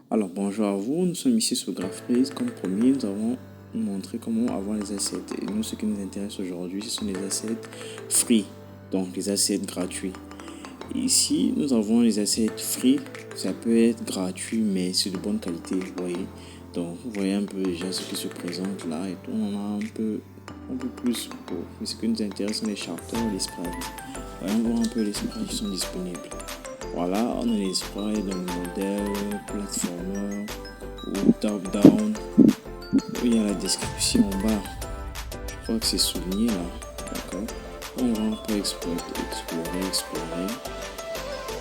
Alors bonjour à vous, nous sommes ici sur GraphPace. Comme promis, nous avons montré comment avoir les assets. Et nous, ce qui nous intéresse aujourd'hui, ce sont les assets free, donc les assets gratuits. Et ici, nous avons les assets free. Ça peut être gratuit, mais c'est de bonne qualité, vous voyez. Donc, vous voyez un peu déjà ce qui se présente là. Et tout, on a un peu plus pour. Mais ce qui nous intéresse, sont les charters, les sprites. Voyons voir un peu les sprites qui sont disponibles. Voilà, on a les sprites dans le modèle, platformer ou top-down. Il y a la description en bas. Je crois que c'est souligné là. D'accord. On va un peu explorer.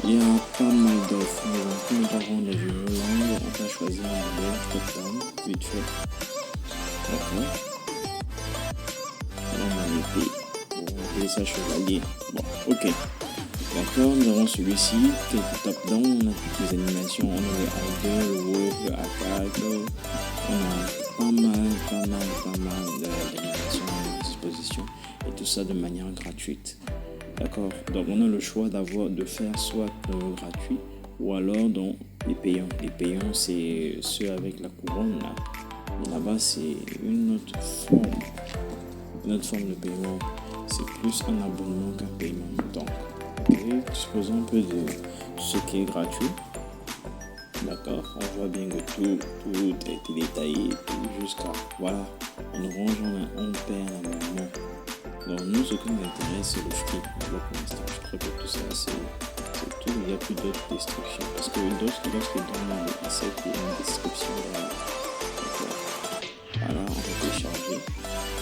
Il y a pas mal d'offres. Nous avons des vidéos longues. On va choisir un modèle top-down, vite fait. D'accord. On a l'épée. On va appeler ça chevalier. Bon, ok. D'accord, nous avons celui-ci qui est top-down, on a toutes les animations, on a le hide, le wolf, le attaque, on a pas mal d'animations à disposition et tout ça de manière gratuite. D'accord, donc on a le choix de faire soit gratuit ou alors donc les payants. Les payants c'est ceux avec la couronne là. Et là-bas c'est une autre forme de paiement. C'est plus un abonnement qu'un paiement. Donc disposons un peu de ce qui est gratuit. D'accord, on voit bien que tout a été détaillé, tout jusqu'à voilà, on range, on perd un moment. Donc nous, ce qui nous intéresse, c'est le free. Pour l'instant, je crois que tout ça, c'est tout. Il n'y a plus d'autres descriptions. Parce que lorsque dans le asset, il y a une description derrière. Voilà, on va télécharger.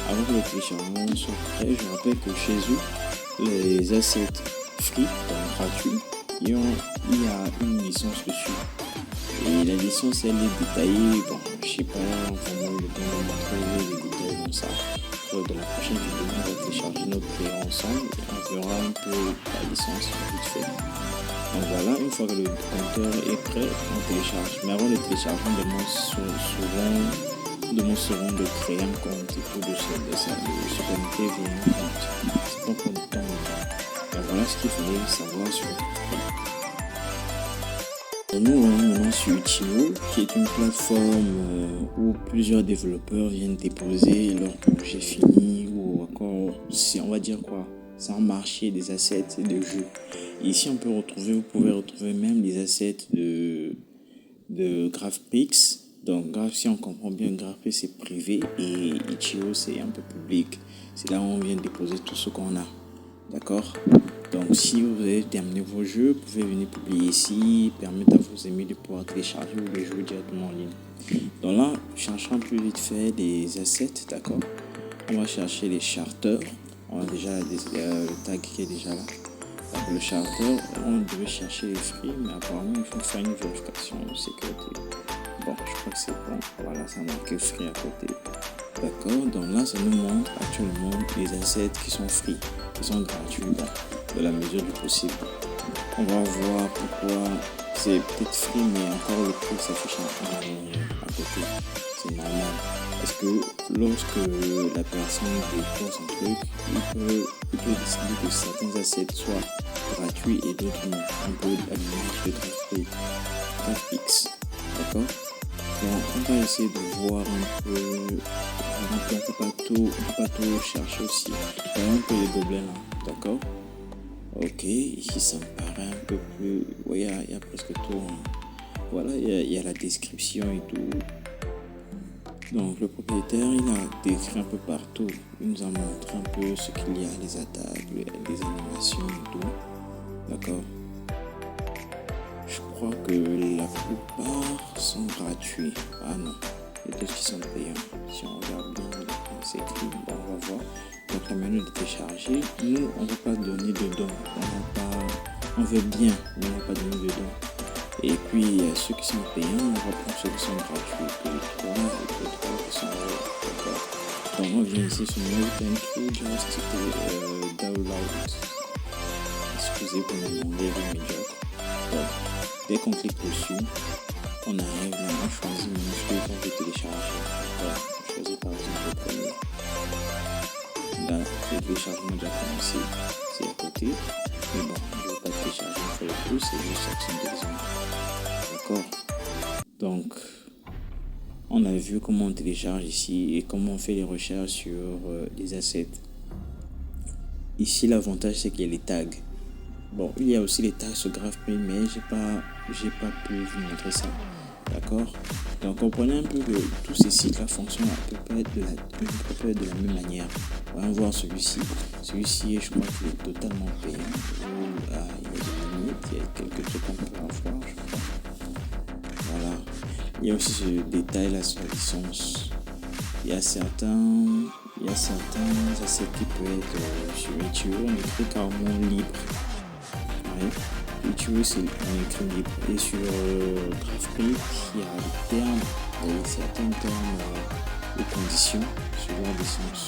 Avant que le téléchargement soit prêt, je rappelle que chez eux, les assets free, donc gratuit, il y a une licence dessus. Et la licence, elle est détaillée. Bon, je sais pas comment le temps de montrer les détails comme ça. Lors de la prochaine vidéo, on va télécharger notre player ensemble et on verra un peu la licence vite fait. Donc voilà, une fois que le compteur est prêt, on télécharge. Mais avant le téléchargement, demande souvent de créer un compte et tout de se connecter via un compte. C'est pas pour le temps. Donc voilà ce qu'il fallait savoir sur nous, maintenant sur Itch.io, qui est une plateforme où plusieurs développeurs viennent déposer leur projet fini ou encore, on va dire quoi, c'est un marché des assets et de jeux. Et ici, vous pouvez retrouver même les assets de GraphPix. Donc, si on comprend bien, GraphPix c'est privé et Itch.io c'est un peu public. C'est là où on vient déposer tout ce qu'on a. D'accord? Donc si vous avez terminé vos jeux, vous pouvez venir publier ici, permettre à vos amis de pouvoir télécharger ou les jouer directement en ligne. Donc là, cherchons plus vite fait des assets, d'accord? On va chercher les charters. On a déjà le tag qui est déjà là. Donc le charter, on devait chercher les free, mais apparemment il faut faire une vérification de sécurité. Bon, je crois que c'est bon. Voilà, ça marque free à côté. D'accord, donc là, ça nous montre actuellement les assets qui sont free, qui sont gratuits, bon, de la mesure du possible. On va voir pourquoi c'est peut-être free, mais encore le prix s'affiche à côté. C'est normal. Parce que lorsque la personne dépose un truc, il peut décider que certains assets soient gratuits et d'autres non. Un peu à l'image de GraphPix. D'accord? Donc, on va essayer de voir un peu. On ne peut pas tout chercher aussi. Voyons un peu les gobelins là. D'accord? Ok, ici ça me paraît un peu plus. Oui, il y a presque tout. Voilà, il y a la description et tout. Donc, le propriétaire, il a décrit un peu partout. Il nous a montré un peu ce qu'il y a, les attaques, les animations et tout. D'accord? Je crois que la plupart sont gratuits. Ah non, il y a d'autres qui sont payants. Si on regarde bien, c'est écrit. Bon, on va voir. Donc la manière de télécharger, nous, on ne va pas donner de dons. On veut bien, mais on ne va pas donner de dons. Et puis, ceux qui sont payants, on va prendre ceux qui sont gratuits. Que les 3 qui sont d'accord. Donc on vient ici sur No Thank You, Just Download. Excusez pour le nom médiocre. Donc, dès qu'on clique dessus, on arrive là, on choisit maintenant ce qu'on veut télécharger. Voilà, on choisit par exemple le premier. Là, le téléchargement a déjà commencé, c'est à côté. Mais bon, je ne vais pas télécharger une fois le tout, c'est juste à titre d'exemple. D'accord? Donc, on a vu comment on télécharge ici et comment on fait les recherches sur les assets. Ici, l'avantage, c'est qu'il y a les tags. Bon, il y a aussi les tags sur GraphQL, mais j'ai pas pu vous montrer ça. D'accord? Donc, comprenez un peu que tous ces sites-là fonctionnent à peu près de la même manière. On va voir celui-ci. Celui-ci, je crois qu'il est totalement payant. Il y a des limites, il y a quelques trucs qu'on peut avoir, je crois. Voilà. Il y a aussi ce détail-là sur la licence. Il y a certains assets qui peuvent être sur Itch.io, on écrit carrément libre. Ouais. Itch.io, c'est on écrit libre. Et sur GraphQL, il y a des termes, il y a certains termes de conditions sur la licence.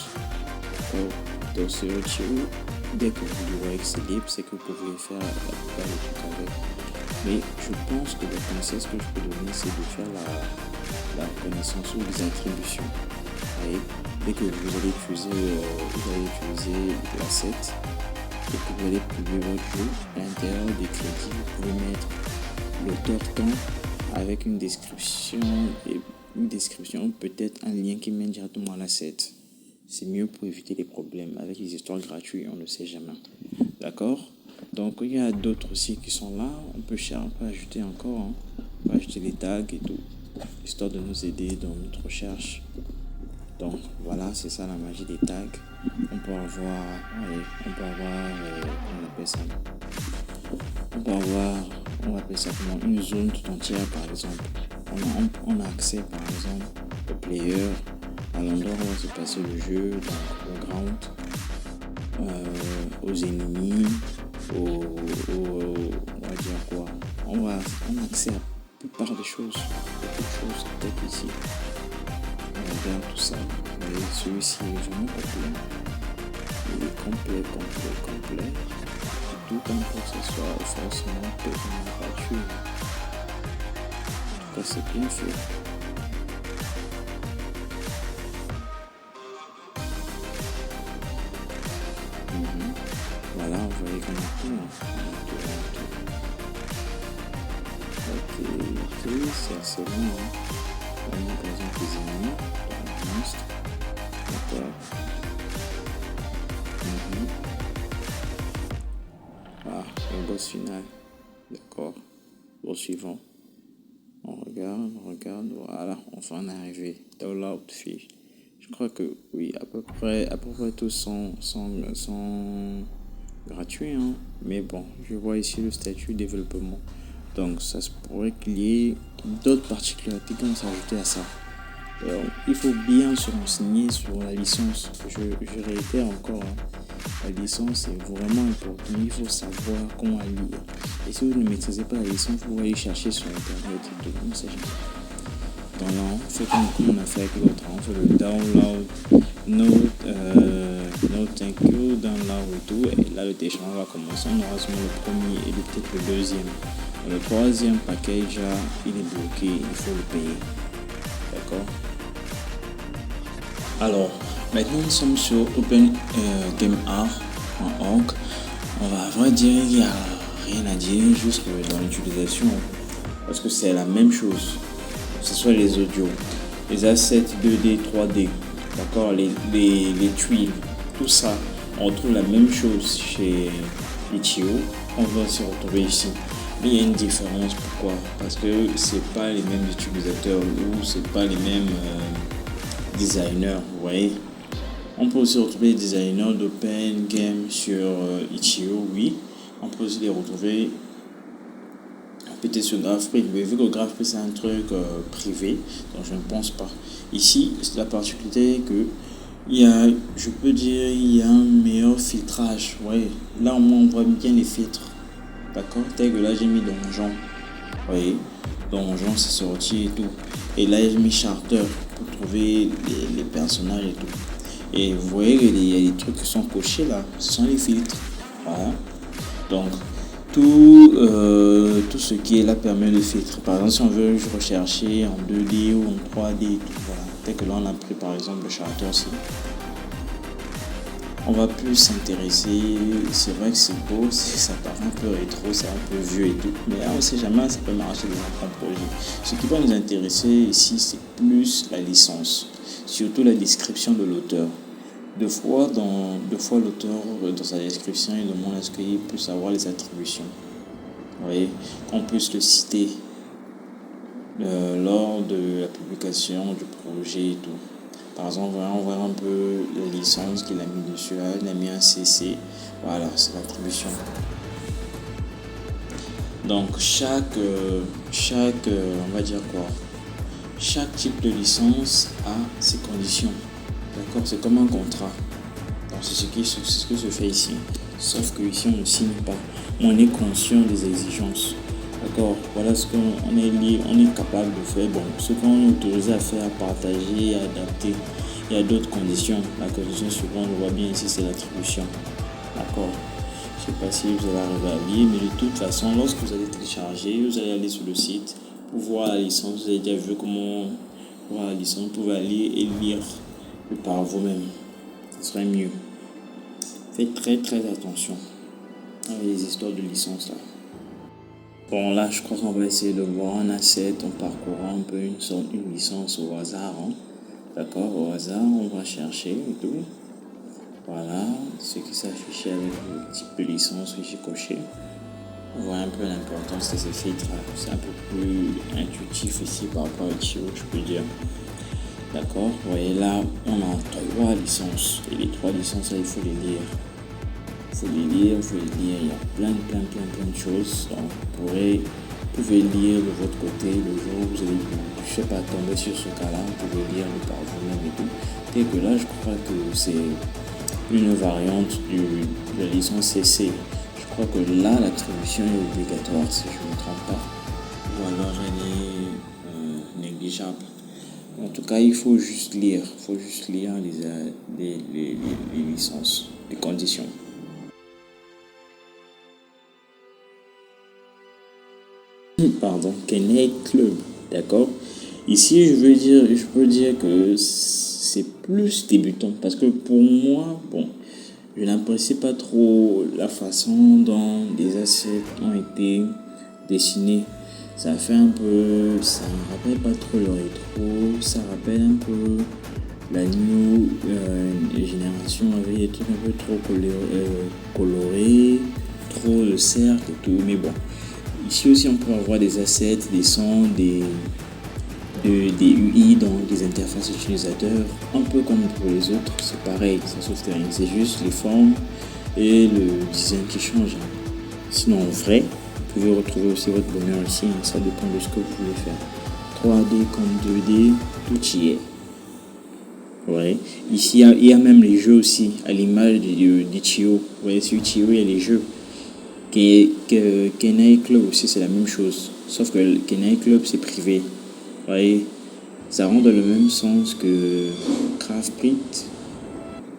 Donc sur Itch.io, dès que vous voyez que c'est libre, c'est que vous pouvez faire la plupart des trucs avec. Mais je pense que le conseil que je peux donner, c'est de faire la reconnaissance ou les attributions. Et dès que vous allez utiliser l'asset et que vous allez publier votre jeu, à l'intérieur des crédits, vous pouvez mettre l'auteur temps avec une description peut-être un lien qui mène directement à l'asset. C'est mieux pour éviter les problèmes. Avec les histoires gratuites, on ne sait jamais. D'accord? Donc il y a d'autres aussi qui sont là. On peut ajouter encore. Hein. On peut ajouter les tags et tout, histoire de nous aider dans notre recherche. Donc voilà, c'est ça la magie des tags. On peut avoir on appelle ça. On appelle ça comment une zone tout entière par exemple. On a accès par exemple au player, à l'endroit où va se passer le jeu, donc au ground, aux ennemis, on va dire quoi. On a accès à la plupart des choses, beaucoup de choses peut-être ici. On regarde tout ça. Et celui-ci est vraiment complet. Il est complet. Tout comme pour que ce soit forcément totalement gratuit. En tout cas, c'est bien fait. Voilà, vous voyez qu'on a tout. Ok, c'est assez long. On a par exemple les ennemis, les monstres. D'accord. Le boss final. D'accord. Boss suivant. On regarde. Voilà, enfin on est arrivé. Download fiche. Je crois que oui, à peu près tous sont gratuits. Hein. Mais bon, je vois ici le statut développement. Donc ça se pourrait qu'il y ait d'autres particularités qui vont s'ajouter à ça. Alors, il faut bien se renseigner sur la licence. Je réitère encore, hein. La licence est vraiment important. Il faut savoir comment la lire. Et si vous ne maîtrisez pas la licence, vous allez chercher sur internet et tout. On sait jamais. Donc là, on fait comme on a fait avec l'autre. On fait le download, no thank you, download et tout. Et là, le téléchargement va commencer. On aura seulement le premier et peut-être le deuxième. Le troisième package, il est bloqué. Il faut le payer. D'accord? Alors, maintenant nous sommes sur opengameart.org. On va à vrai dire, il n'y a rien à dire juste dans l'utilisation parce que c'est la même chose. Que ce soit les audios, les assets 2D, 3D, d'accord, les tuiles, tout ça, on retrouve la même chose chez Itch.io. On va se retrouver ici. Mais il y a une différence. Pourquoi? Parce que c'est pas les mêmes utilisateurs ou c'est pas les mêmes designers, vous voyez. On peut aussi retrouver les designers d'Open Game sur Itch.io, oui. On peut aussi les retrouver peut-être sur GraphQL, mais vu que GraphQL c'est un truc privé, donc je ne pense pas. Ici, c'est la particularité que il y a un meilleur filtrage. Ouais. Là au moins on voit bien les filtres. D'accord? Tel que là j'ai mis donjon. Vous voyez? Donjon c'est sorti et tout. Et là j'ai mis charter pour trouver les personnages et tout. Et vous voyez qu'il y a des trucs qui sont cochés là. Ce sont les filtres. Voilà. Donc tout ce qui est là permet de filtrer. Par exemple si on veut rechercher en 2D ou en 3D et tout. Voilà. Tel que là on a pris par exemple le charter aussi. on va plus s'intéresser. C'est vrai que c'est beau, ça paraît un peu rétro, c'est un peu vieux et tout, mais on ne sait jamais, ça peut marcher dans un projet. Ce qui va nous intéresser ici, c'est plus la licence, surtout la description de l'auteur. Deux fois, l'auteur, dans sa description, il demande à ce qu'il puisse avoir les attributions. Vous voyez, qu'on puisse le citer lors de la publication du projet et tout. Par exemple, on voit un peu la licence qu'il a mis dessus. Là, il a mis un CC. Voilà, c'est l'attribution. Donc, on va dire quoi? Chaque type de licence a ses conditions. D'accord? C'est comme un contrat. Donc, c'est ce que se fait ici. Sauf que ici, on ne signe pas. On est conscient des exigences. D'accord, voilà ce qu'on est capable de faire. Bon, ce qu'on est autorisé à faire, à partager, à adapter. Il y a d'autres conditions. La condition suivante, on voit bien ici, c'est l'attribution. D'accord. Je ne sais pas si vous allez arriver à lire, mais de toute façon, lorsque vous allez télécharger, vous allez aller sur le site pour voir la licence. Vous avez déjà vu comment voir la licence. Vous pouvez aller et lire par vous-même. Ce serait mieux. Faites très très attention avec les histoires de licence là. Bon, là, je crois qu'on va essayer de voir un asset en parcourant un peu une licence au hasard. Hein. D'accord, au hasard, on va chercher et tout. Voilà, ce qui s'affiche avec le type de licence que j'ai coché. On voit un peu l'importance de ces filtres. C'est un peu plus intuitif ici par rapport à Itch.io, je peux dire. D'accord, vous voyez là, on a 3 licences. Et les 3 licences, là, il faut les lire. Il y a plein de choses. Donc, vous pouvez lire de votre côté le jour où vous allez, je sais pas, tomber sur ce cas-là, vous pouvez lire le par vous-même et tout. Et que là, je crois que c'est une variante de la licence CC. Je crois que là, l'attribution est obligatoire, si je ne me trompe pas. Ou alors elle est négligeable. En tout cas, il faut juste lire. Les licences, les conditions. Pardon, Kennel Club, d'accord. Ici, je peux dire que c'est plus débutant parce que pour moi, bon, je n'apprécie pas trop la façon dont les assets ont été dessinés. Ça me rappelle pas trop le rétro, ça rappelle un peu la new génération avec des trucs un peu trop colorés, trop de cercles et tout, mais bon. Ici aussi, on peut avoir des assets, des sons, des UI dans des interfaces utilisateurs, un peu comme pour les autres, c'est pareil, ça sauve rien, c'est juste les formes et le design qui change. Sinon, en vrai, vous pouvez retrouver aussi votre bonheur ici, ça dépend de ce que vous voulez faire. 3D comme 2D, tout y est. Ouais. Ici, il y a même les jeux aussi, à l'image d'Itch.io. Vous voyez, sur Itch.io, il y a les jeux. Kennel Club aussi, c'est la même chose. Sauf que Kennel Club, c'est privé. Vous voyez, ça rentre dans le même sens que Craftprint.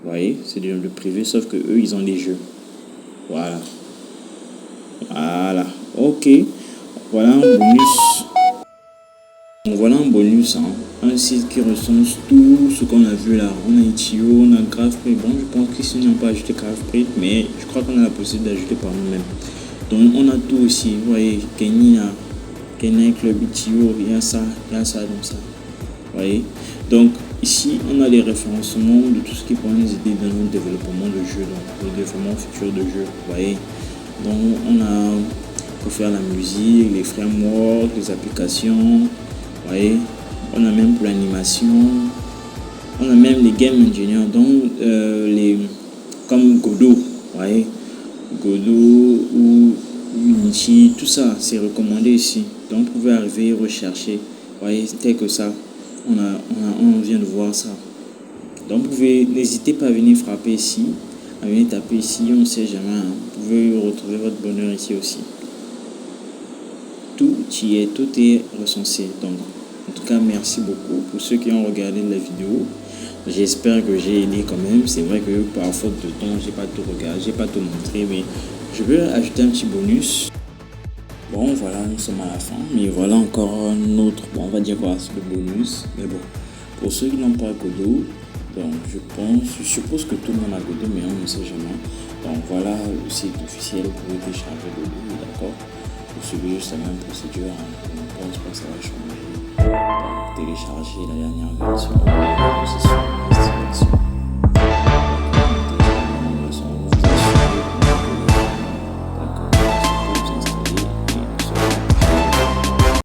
Vous voyez, c'est le privé, sauf que eux, ils ont des jeux. Voilà. Ok. Voilà un bonus. Voilà un bonus, hein. Un site qui recense tout ce qu'on a vu là. On a Itch.io, on a Craftprint. Bon, je pense qu'ici, on n'a pas ajouté Craftprint, mais je crois qu'on a la possibilité d'ajouter par nous-mêmes. Donc, on a tout aussi. Vous voyez, Kennel Club, Itch.io, il y a ça, donc ça. Vous voyez. Donc, ici, on a les référencements de tout ce qui pourrait nous aider dans le développement de jeux, donc le développement futur de jeux. Vous voyez. Donc, on a pour faire la musique, les frameworks, les applications. Vous voyez, on a même pour l'animation, on a même les game engineers, donc comme Godot, vous voyez, Godot ou Unity, tout ça c'est recommandé ici. Donc vous pouvez arriver et rechercher, vous voyez, tel que ça, on vient de voir ça. Donc vous pouvez, n'hésitez pas à venir frapper ici, à venir taper ici, on ne sait jamais, hein. Vous pouvez retrouver votre bonheur ici aussi. Tout est recensé. Donc, en tout cas, merci beaucoup pour ceux qui ont regardé la vidéo. J'espère que j'ai aidé quand même. C'est vrai que par faute de temps, j'ai pas tout regardé, j'ai pas tout montré, mais je vais ajouter un petit bonus. Bon, voilà, nous sommes à la fin, mais voilà encore un autre. Bon, on va dire quoi, c'est le bonus. Mais bon, pour ceux qui n'ont pas Godot, Donc je suppose que tout le monde a Godot, mais on ne sait jamais. Donc voilà le site officiel, vous pouvez télécharger Godot, d'accord. Pour suivre juste la même procédure, je ne pense pas que ça va changer. Donc télécharger la dernière version.